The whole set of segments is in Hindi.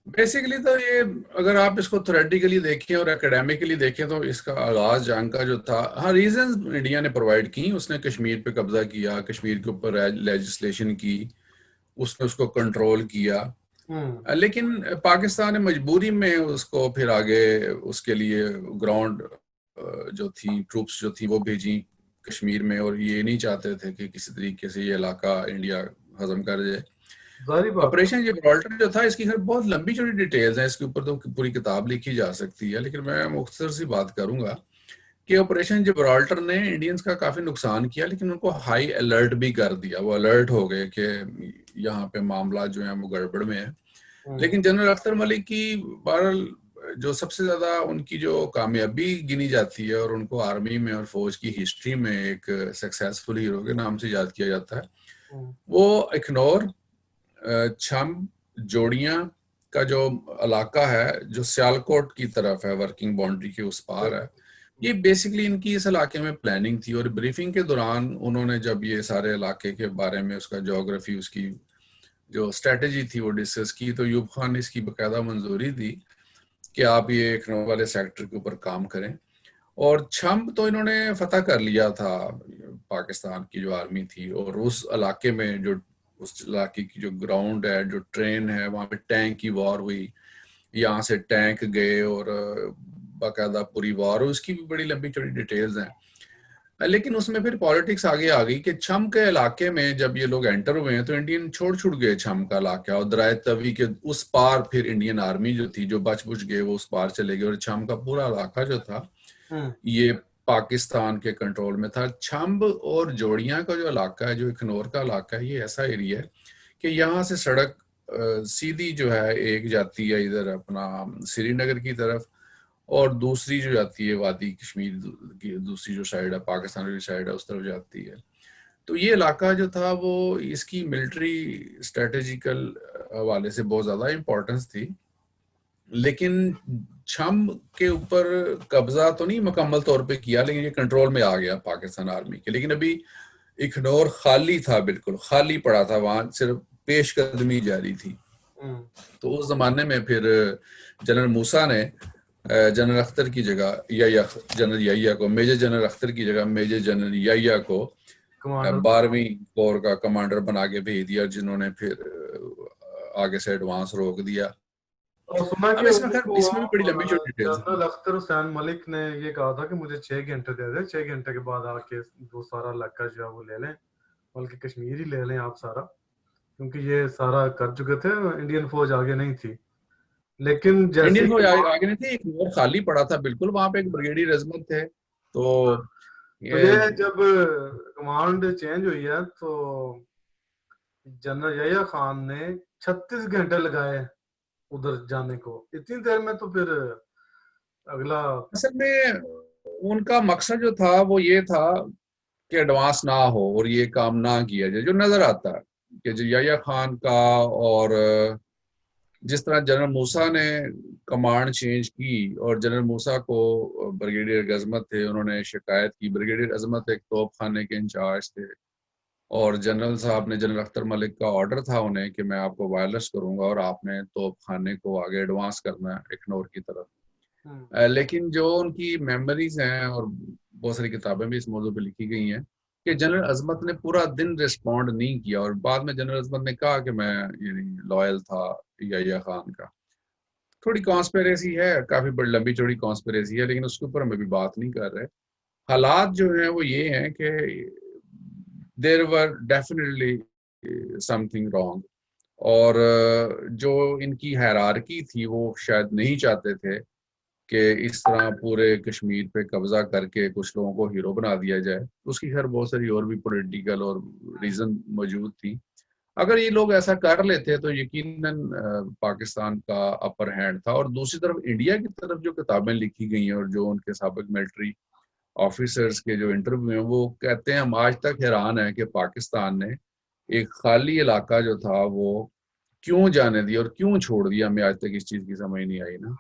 बेसिकली तो ये, अगर आप इसको थ्योरेटिकली देखें और एकेडमिकली देखें तो इसका आगाज जंग का जो था, हाँ रीजन इंडिया ने प्रोवाइड की। उसने कश्मीर पे कब्जा किया, कश्मीर के ऊपर लेजिस्लेशन की, उसने उसको कंट्रोल किया। हम्म। लेकिन पाकिस्तान ने मजबूरी में उसको फिर आगे उसके लिए ग्राउंड जो थी, ट्रूप्स जो थी वो भेजी कश्मीर में, और ये नहीं चाहते थे कि किसी तरीके से ये इलाका इंडिया हजम कर जाए। जाहिर बात है। ऑपरेशन जिब्राल्टर जो था, इसकी खैर बहुत लंबी चौड़ी डिटेल्स हैं, इसके ऊपर तो पूरी किताब लिखी जा सकती है, लेकिन मैं मुख्तसर सी बात करूंगा कि ऑपरेशन जिब्राल्टर ने इंडियंस का काफी नुकसान किया, लेकिन उनको हाई अलर्ट भी कर दिया। वो अलर्ट हो गए कि यहाँ पे मामला जो है वो गड़बड़ में है। हम्म। लेकिन जनरल अख्तर मलिक की बहरहाल जो सबसे ज्यादा उनकी जो कामयाबी गिनी जाती है, और उनको आर्मी में और फौज की हिस्ट्री में एक सक्सेसफुल हीरो के नाम से याद किया जाता है, हम्म। वो इखनौर, छम, जोड़ियां का जो इलाका है, जो सियालकोट की तरफ है, वर्किंग बाउंड्री के उस पार है, ये बेसिकली इनकी इस इलाके में प्लानिंग थी। और ब्रीफिंग के दौरान उन्होंने जब ये सारे इलाके के बारे में, उसका ज्योग्राफी, उसकी जो स्ट्रेटेजी थी वो डिस्कस की, तो यूब खान ने इसकी बाकायदा मंजूरी दी कि आप ये इखनौर वाले सेक्टर के ऊपर काम करें। और छम्ब तो इन्होंने फतह कर लिया था, पाकिस्तान की जो आर्मी थी, और उस इलाके में जो, उस इलाके की जो ग्राउंड है, जो ट्रेन है, वहां पे टैंक की वॉर हुई। यहाँ से टैंक गए और बाकायदा पूरी वॉर हुई। उसकी भी बड़ी लंबी चौड़ी डिटेल्स हैं। लेकिन उसमें फिर पॉलिटिक्स आगे आ गई कि छम के इलाके में जब ये लोग एंटर हुए हैं तो इंडियन छोड़ छुड़ गए छम का इलाका, और दराय तवी के उस पार फिर इंडियन आर्मी जो थी, जो बच बुच गए वो उस पार चले गए, और छम का पूरा इलाका जो था हम्म। ये पाकिस्तान के कंट्रोल में था। छम्ब और जोड़ियां का जो इलाका है, जो इखनौर का इलाका है, ये ऐसा एरिया है कि यहाँ से सड़क सीधी जो है एक जाती है इधर अपना श्रीनगर की तरफ, और दूसरी जो जाती है वादी कश्मीर की दूसरी जो साइड है, पाकिस्तान की साइड है, उस तरफ जाती है। तो ये इलाका जो था वो इसकी मिलिट्री स्ट्रेटेजिकल हवाले से बहुत ज्यादा इंपॉर्टेंस थी। लेकिन छम के ऊपर कब्जा तो नहीं मुकम्मल तौर पे किया, लेकिन ये कंट्रोल में आ गया पाकिस्तान आर्मी के। लेकिन अभी इखनौर खाली था, बिल्कुल खाली पड़ा था, वहां सिर्फ पेशकदमी जारी थी। हम्म। तो उस जमाने में फिर जनरल मूसा ने जनरल अख्तर की जगह जनरल याहिया को, मेजर जनरल अख्तर की जगह मेजर जनरल याहिया को कमांडर। 12वीं कोर का कमांडर बना के भेज दिया, जिन्होंने फिर आगे से एडवांस रोक दिया। और सुना कि अब इसमें खैर, उनको इसमें भी बड़ी लंबी चौड़ी डिटेल्स हैं। जनरल अख्तर हुसैन मलिक ने ये कहा था कि मुझे 6 घंटे दे दे, 6 घंटे के बाद आके वो सारा इलाका जो है वो ले लें, बल्कि कश्मीर ही ले लें आप सारा, क्योंकि ये सारा कर चुके थे, इंडियन फौज आगे नहीं थी। लेकिन जैसे इंडियन ही फौज आगे नहीं थी, एक और खाली पड़ा था बिल्कुल, वहां पे एक ब्रिगेडियर अजमत थे। तो तो ये ये जब कमांड चेंज हुई है तो जनरल यहिया खान ने 36 घंटे लगाए उधर जाने को। इतनी देर में तो फिर अगला। असल में उनका मकसद जो था वो ये था कि एडवांस ना हो और ये काम ना किया जाए। जो नजर आता है कि जो याया खान का, और जिस तरह जनरल मूसा ने कमांड चेंज की, और जनरल मूसा को ब्रिगेडियर अजमत थे, उन्होंने शिकायत की। ब्रिगेडियर अजमत एक तोप खाने के इंचार्ज थे, और जनरल साहब ने, जनरल अख्तर मलिक का ऑर्डर था उन्हें कि मैं आपको वायरलेस करूंगा और आपने तोप खाने को आगे एडवांस करना है इखनौर की तरफ। हम्म। लेकिन जो उनकी मेमोरीज हैं, और बहुत सारी किताबें भी इस मौजू पे लिखी गई हैं, कि जनरल अजमत ने पूरा दिन रिस्पॉन्ड नहीं किया, और बाद में जनरल अजमत ने कहा कि मैं यानी लॉयल था याहिया खान का। थोड़ी कॉन्स्पिरेसी है, काफी बड़ी लंबी चौड़ी कॉन्स्पिरेसी है, लेकिन उसके ऊपर हम अभी बात नहीं कर रहे। हालात जो हैं वो ये हैं कि देर वर डेफिनेटली समथिंग रॉन्ग, और जो इनकी हायरार्की थी वो शायद नहीं चाहते थे कि इस तरह पूरे कश्मीर पे कब्जा करके कुछ लोगों को हीरो बना दिया जाए। उसकी खैर बहुत सारी और भी पॉलिटिकल और रीजन मौजूद थी। अगर ये लोग ऐसा कर लेते तो यकीनन पाकिस्तान का अपर हैंड था। और दूसरी तरफ इंडिया की तरफ जो किताबें लिखी गई हैं, और जो उनके साबिक मिलिट्री ऑफिसर्स के जो इंटरव्यू हैं, वो कहते हैं हम आज तक हैरान हैं कि पाकिस्तान ने एक खाली इलाका जो था वो क्यों जाने दिया और क्यों छोड़ दिया। हमें आज तक इस चीज की समझ नहीं आई ना।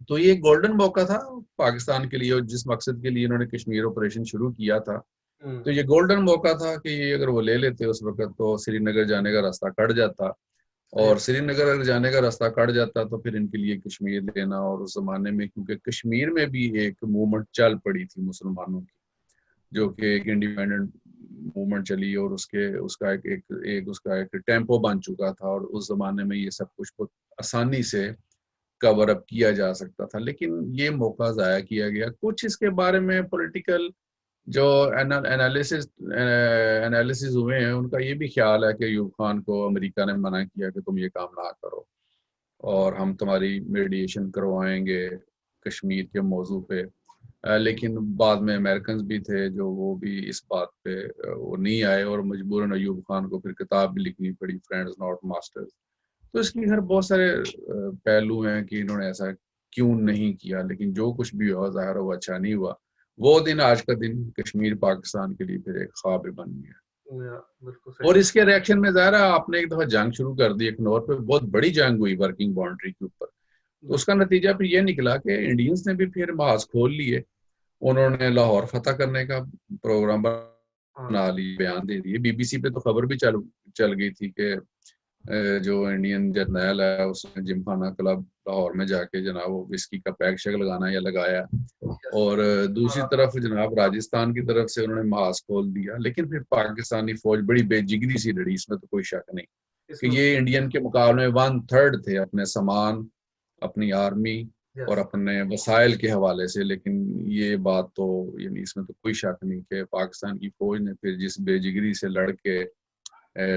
तो ये गोल्डन मौका था पाकिस्तान के लिए, और जिस मकसद के लिए इन्होंने कश्मीर ऑपरेशन शुरू किया था, तो ये गोल्डन मौका था कि ये अगर वो ले लेते उस वक्त तो श्रीनगर जाने का रास्ता कट जाता। सही। और श्रीनगर अगर जाने का रास्ता कट जाता तो फिर इनके लिए कश्मीर लेना, और उस जमाने में क्योंकि कश्मीर में भी एक मूवमेंट चल पड़ी थी मुसलमानों की, जो कि एक इंडिपेंडेंट मूवमेंट चली, और उसके उसका एक उसका एक टेम्पो बन चुका था, और उस जमाने में ये सब कुछ बहुत आसानी से कवर अप किया जा सकता था, लेकिन ये मौका जाया किया गया। कुछ इसके बारे में पॉलिटिकल जो एनालिसिस एनालिसिस हुए हैं, उनका ये भी ख्याल है कि अयूब खान को अमेरिका ने मना किया कि तुम ये काम ना करो, और हम तुम्हारी मेडिएशन करवाएंगे कश्मीर के मौजू पे। लेकिन बाद में अमेरिकन भी थे जो वो भी इस बात पे वो नहीं आए, और मजबूरन अयूब खान को फिर किताब भी लिखनी पड़ी, फ्रेंड्स नॉट मास्टर्स। तो इसके घर बहुत सारे पहलू हैं कि इन्होंने ऐसा क्यों नहीं किया, लेकिन जो कुछ भी हुआ ज़ाहिर है वो अच्छा नहीं हुआ। वो दिन आज का दिन कश्मीर पाकिस्तान के लिए फिर एक ख्वाब बन गया। बिल्कुल सही। और इसके रिएक्शन में ज़ाहिर है आपने एक दफा जंग शुरू कर दी अखनौर पे, बहुत बड़ी जंग हुई वर्किंग बाउंड्री के ऊपर। तो उसका नतीजा फिर ये निकला कि इंडियंस ने भी फिर महाज खोल लिए, उन्होंने लाहौर फतह करने का प्रोग्राम हाँ। बना लिया, बयान दे दिए। बीबीसी पे तो खबर भी चल गई थी कि जो इंडियन जर्नैल है उसने जिमखाना क्लब लाहौर में जाके जनाब वो विस्की का पैक शैक लगाना या लगाया, यस। और दूसरी हाँ। तरफ जनाब राजस्थान की तरफ से उन्होंने महाज खोल दिया। लेकिन फिर पाकिस्तानी फौज बड़ी बेजिगरी सी लड़ी, इसमें तो कोई शक नहीं कि इसमें ये इंडियन के मुकाबले में 1/3 थे अपने सामान, अपनी आर्मी और यस। अपने वसाइल के हवाले से। लेकिन ये बात तो यानी इसमें तो कोई शक नहीं कि पाकिस्तान की फौज ने फिर जिस बेजिगरी से लड़ के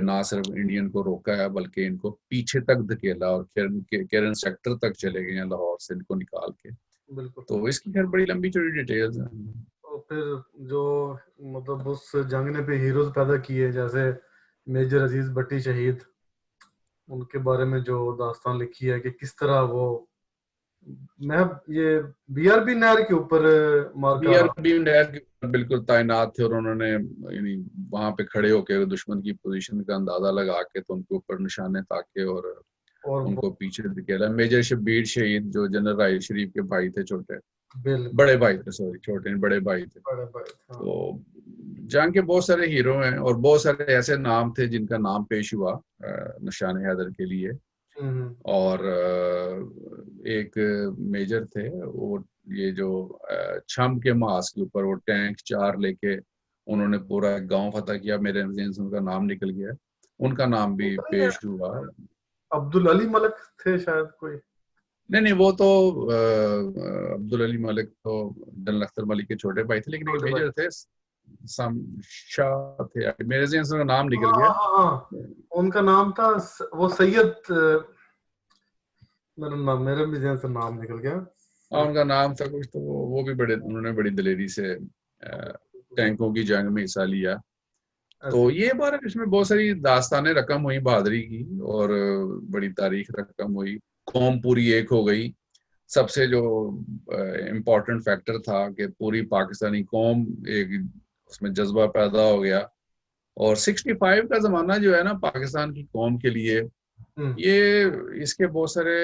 ना सिर्फ इंडियन को रोका है बल्कि इनको पीछे तक धकेला, और केरन सेक्टर तक चले गए हैं लाहौर से इनको निकाल के। बिल्कुल। तो इसकी खैर बड़ी लंबी चौड़ी डिटेल्स हैं। और फिर जो मतलब उस जंग ने पे हीरोज पैदा किए, जैसे मेजर अजीज भट्टी शहीद, उनके बारे में जो दास्तान लिखी है कि किस तरह वो मैं ये बीआरबी नहर के ऊपर मार्का। बीआरबी नहर के ऊपर बिल्कुल तैनात थे, और उन्होंने यानी वहां पे खड़े होकर दुश्मन की पोजीशन का अंदाजा लगा के तो उनके ऊपर निशाने ताके और और उनको पीछे धकेला। मेजर शब्बीर शहीद जो जनरल राहिल शरीफ के भाई थे, छोटे बिल्कुल बड़े भाई थे, सॉरी छोटे नहीं बड़े भाई थे। बड़े बड़े। हाँ। तो जंग के बहुत सारे हीरो हैं, और बहुत सारे ऐसे नाम थे जिनका नाम पेश हुआ निशान हैदर के लिए। और एक मेजर थे वो, ये जो छम के मास के ऊपर वो टैंक 4 लेके उन्होंने पूरा गांव फतह किया, मेरे नज़र से उनका नाम निकल गया, उनका नाम भी पेश हुआ। अब्दुल अली मलिक थे शायद कोई। नहीं नहीं, वो तो अब्दुल अली मलिक तो जनरल अख्तर मलिक के छोटे भाई थे, लेकिन एक छोटे भाई। मेजर थे शाह थे, मेरे जहन से उनका नाम निकल हाँ गया। हाँ हाँ, उनका नाम था वो सैयद, मेरे भी जहन से नाम निकल गया। हाँ उनका नाम था कुछ, तो वो भी बड़े, उन्होंने बड़ी दलेरी से टैंकों की जंग में हिस्सा लिया। तो ये बार इसमें बहुत सारी दास्तानें रकम हुई बहादुरी की, और बड़ी तारीख रकम हुई, कौम पूरी एक हो गई। सबसे जो इम्पोर्टेंट फैक्टर था कि पूरी पाकिस्तानी कौम एक, उसमें जज्बा पैदा हो गया। और 65 का जमाना जो है ना पाकिस्तान की कौम के लिए, ये इसके बहुत सारे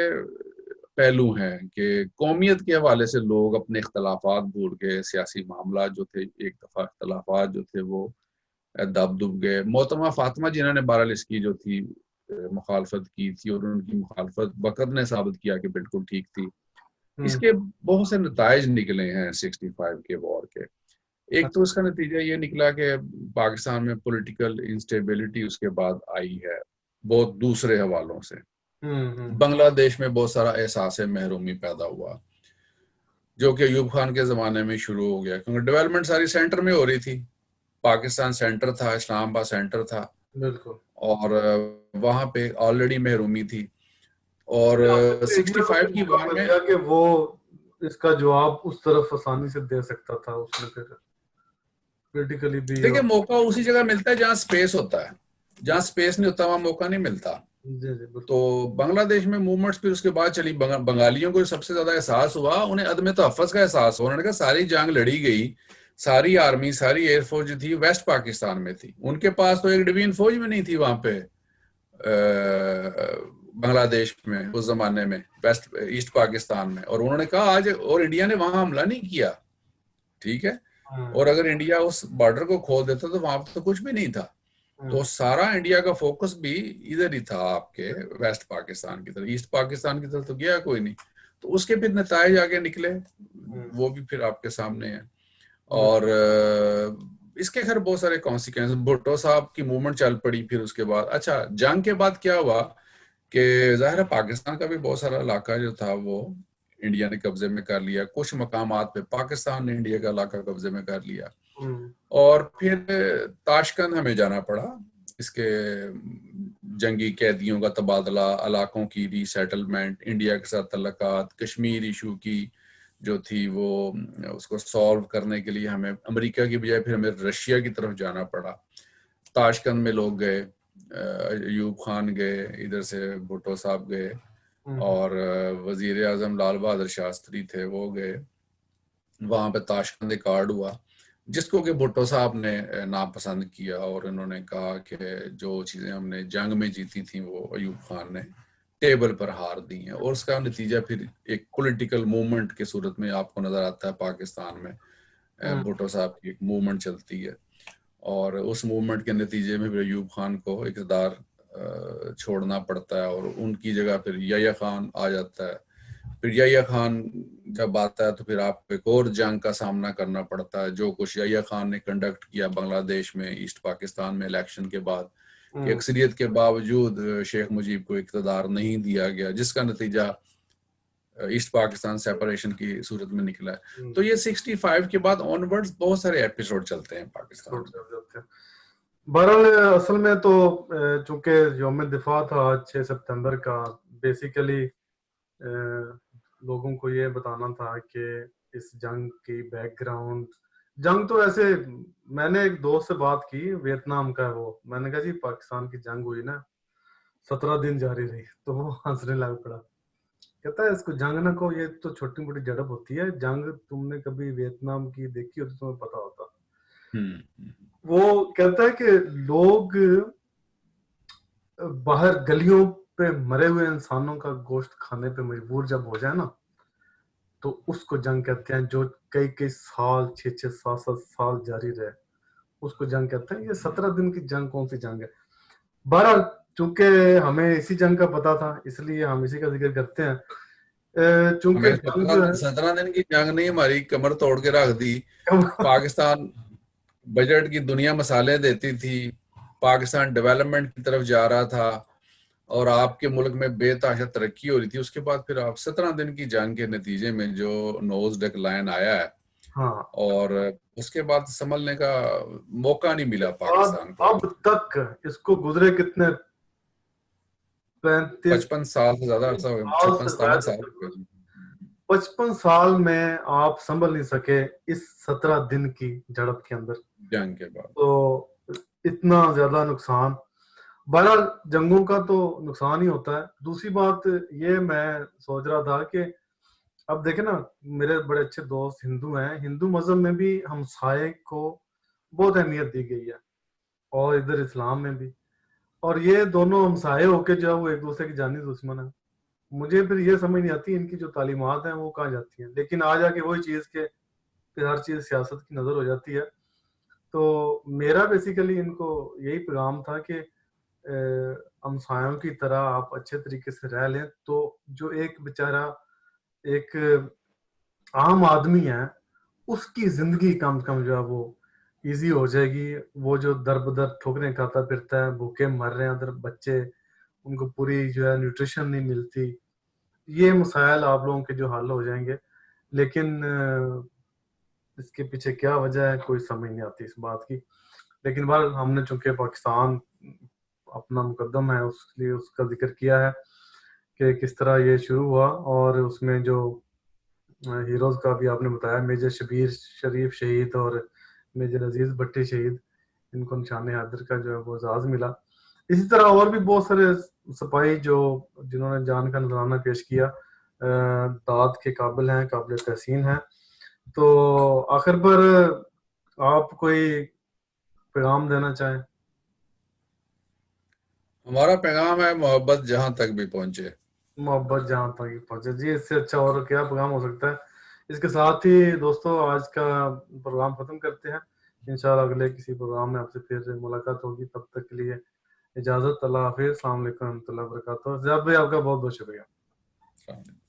पहलू हैं कि कौमियत के हवाले से लोग अपने इख्तलाफात भूल के सियासी मामला जो थे, एक दफा इख्तलाफात जो थे वो दब दुब गए। मोहतरमा फातिमा जिन्होंने बहरहाल इसकी जो थी मुखालफत की थी, और उनकी मुखालफत वक़्त ने साबित किया कि बिल्कुल ठीक थी। इसके बहुत से नताइज निकले हैं 65 के वॉर के। एक तो इसका नतीजा ये निकला कि पाकिस्तान में पॉलिटिकल इंस्टेबिलिटी उसके बाद आई है बहुत दूसरे हवालों से। बांग्लादेश में बहुत सारा एहसास महरूमी पैदा हुआ, जो कि अयूब खान के ज़माने में शुरू हो गया, क्योंकि डेवलपमेंट सारी सेंटर में हो रही थी। पाकिस्तान सेंटर था, इस्लामाबाद सेंटर था, बिल्कुल। और वहाँ पे ऑलरेडी महरूमी थी। और 65 की वार में कि वो इसका जवाब उस तरफ आसानी से दे सकता था, उसने फिर पॉलिटिकली भी। देखिए मौका उसी जगह मिलता है जहाँ स्पेस होता है, जहाँ स्पेस नहीं होता वहाँ मौका नहीं मिलता। तो बांग्लादेश में मूवमेंट्स फिर उसके बाद चली। बंगालियों को सबसे ज्यादा एहसास हुआ, उन्हें अदम तहफ़्फ़ुज़ का एहसास हुआ। उन्होंने कहा सारी जंग लड़ी गई, सारी आर्मी सारी एयरफोर्स जो थी वेस्ट पाकिस्तान में थी, उनके पास तो एक डिवीजन फौज में नहीं थी वहां पे बांग्लादेश में उस जमाने में, वेस्ट ईस्ट पाकिस्तान में। और उन्होंने कहा आज, और इंडिया ने वहां हमला नहीं किया, ठीक है, और अगर इंडिया उस बॉर्डर को खोल देता तो वहां तो कुछ भी नहीं था। तो सारा इंडिया का फोकस भी इधर ही था, आपके वेस्ट पाकिस्तान की तरफ। ईस्ट पाकिस्तान की तरफ तो गया कोई नहीं। तो उसके फिर नताइज आगे निकले, वो भी फिर आपके सामने है। और इसके खैर बहुत सारे कॉन्सिक्वेंस, भुट्टो साहब की मूवमेंट चल पड़ी फिर उसके बाद। अच्छा, जंग के बाद क्या हुआ कि जाहिर है पाकिस्तान का भी बहुत सारा इलाका जो था वो इंडिया ने कब्जे में कर लिया, कुछ मकामात पे पाकिस्तान ने इंडिया का इलाका कब्जे में कर लिया। और फिर ताशकंद हमें जाना पड़ा, इसके जंगी कैदियों का तबादला, इलाकों की रीसेटलमेंट, इंडिया के साथ तल्लुकात, कश्मीर इशू की जो थी वो उसको सॉल्व करने के लिए हमें अमेरिका की बजाय फिर हमें रशिया की तरफ जाना पड़ा। ताशकंद में लोग गए, अयूब खान गए, इधर से भुट्टो साहब गए, और वजीर आजम लाल बहादुर शास्त्री थे वो गए। वहां पे ताशकंद एक कार्ड हुआ जिसको कि भुट्टो साहब ने नापसंद किया, और उन्होंने कहा कि जो चीजें हमने जंग में जीती थी वो अयूब खान ने टेबल पर हार दी हैं। और उसका नतीजा फिर एक पॉलिटिकल मूवमेंट के सूरत में आपको नजर आता है पाकिस्तान में। भुट्टो साहब की एक मूवमेंट चलती है, और उस मूवमेंट के नतीजे में फिर अयूब खान को इक़्तिदार छोड़ना पड़ता है, और उनकी जगह फिर याह्या खान आ जाता है। फिर याह्या खान जब आता है तो फिर आपको एक और जंग का सामना करना पड़ता है, जो कुछ याह्या खान ने कंडक्ट किया बांग्लादेश में ईस्ट पाकिस्तान में इलेक्शन के बाद, कि अक्सरियत के बावजूद शेख मुजीब को इक़्तिदार नहीं दिया गया, जिसका नतीजा ईस्ट पाकिस्तान सेपरेशन की सूरत में निकला है। तो ये 65 के बाद ऑनवर्ड्स बहुत सारे एपिसोड चलते हैं पाकिस्तान में। बहरहाल असल में तो चूंकि यौम दिफा था 6 सितंबर का, बेसिकली लोगों को ये बताना था कि इस जंग की बैकग्राउंड, जंग तो ऐसे, मैंने एक दोस्त से बात की वियतनाम का, वो मैंने कहा जी पाकिस्तान की जंग हुई ना 17 दिन जारी रही, तो वो हंसने लग पड़ा। कहता है इसको जंग ना कहो, ये तो छोटी मोटी झड़प होती है, जंग तुमने कभी वियतनाम की देखी हो तो तुम्हें पता होता। वो कहता है कि लोग बाहर गलियों पे मरे हुए इंसानों का गोश्त खाने पे मजबूर जब हो जाए ना, तो उसको जंग कहते हैं। जो कई कई साल 6-6 7-7 साल जारी रहे, उसको जंग कहते हैं। ये 17 दिन की जंग कौन सी जंग है? बहरहाल चूंकि हमें इसी जंग का पता था, इसलिए हम इसी का जिक्र करते हैं। चूंकि 17 दिन की जंग नहीं, हमारी कमर तोड़ के रख दी। पाकिस्तान बजट की दुनिया मसाले देती थी, पाकिस्तान डेवलपमेंट की तरफ जा रहा था, और आपके मुल्क में बेतहाशा तरक्की हो रही थी। उसके बाद फिर आप 17 दिन की जंग के नतीजे में जो नोज डिक्लाइन आया है, हाँ, और उसके बाद संभलने का मौका नहीं मिला पाकिस्तान को। अब तक इसको गुजरे कितने 55 साल से ज्यादा अरसा हो गया, 56-57 साल। 55 साल में आप संभल नहीं सके इस 17 दिन की झड़प के अंदर, जंग के बाद तो इतना ज्यादा नुकसान। बहरहाल जंगों का तो नुकसान ही होता है। दूसरी बात ये मैं सोच रहा था कि अब देखे ना, मेरे बड़े अच्छे दोस्त हिंदू हैं, हिंदू मजहब में भी हमसाये को बहुत अहमियत दी गई है, और इधर इस्लाम में भी। और ये दोनों हमसाये होके जो है वो एक दूसरे की जानी दुश्मन है। मुझे फिर ये समझ नहीं आती इनकी जो तालीमात हैं वो कहाँ जाती हैं। लेकिन आ जाके वही चीज़ के फिर हर चीज़ सियासत की नज़र हो जाती है। तो मेरा बेसिकली इनको यही पैगाम था कि हमसायों की तरह आप अच्छे तरीके से रह लें, तो जो एक बेचारा एक आम आदमी है उसकी जिंदगी कम से कम जो है वो इजी हो जाएगी। वो जो दर बदर ठोकरें खाता फिरता है, भूखे मर रहे हैं उधर बच्चे, उनको पूरी जो है न्यूट्रिशन नहीं मिलती, ये मसाइल आप लोगों के जो हल हो जाएंगे। लेकिन इसके पीछे क्या वजह है कोई समझ नहीं आती इस बात की। लेकिन बार हमने चूंकि पाकिस्तान अपना मुकदम है उसलिए उसका जिक्र किया है कि किस तरह ये शुरू हुआ, और उसमें जो हीरोज का भी आपने बताया, मेजर शबीर शरीफ शहीद और मेजर अजीज भट्टी शहीद, इनको निशान हैदर का जो है वो एजाज मिला। इसी तरह और भी बहुत सारे सिपाही जो जिन्होंने जान का नजराना पेश किया, दाद के काबिल हैं, काबिल तहसीन हैं। तो आखिर पर आप कोई पैगाम देना चाहें? हमारा पैगाम है मोहब्बत जहां तक भी पहुंचे। मोहब्बत जहां तक ही पहुंचे जी, इससे अच्छा और क्या पैगाम हो सकता है। इसके साथ ही दोस्तों आज का प्रोग्राम खत्म करते हैं। इंशाल्लाह अगले किसी प्रोग्राम में आपसे फिर मुलाकात होगी। तब तक के लिए इजाजत। अल्लाह हाफिज। अस्सलाम वालेकुम रहमतुल्लाहि व बरकातहू। ज़ियाद भाई आपका बहुत बहुत शुक्रिया।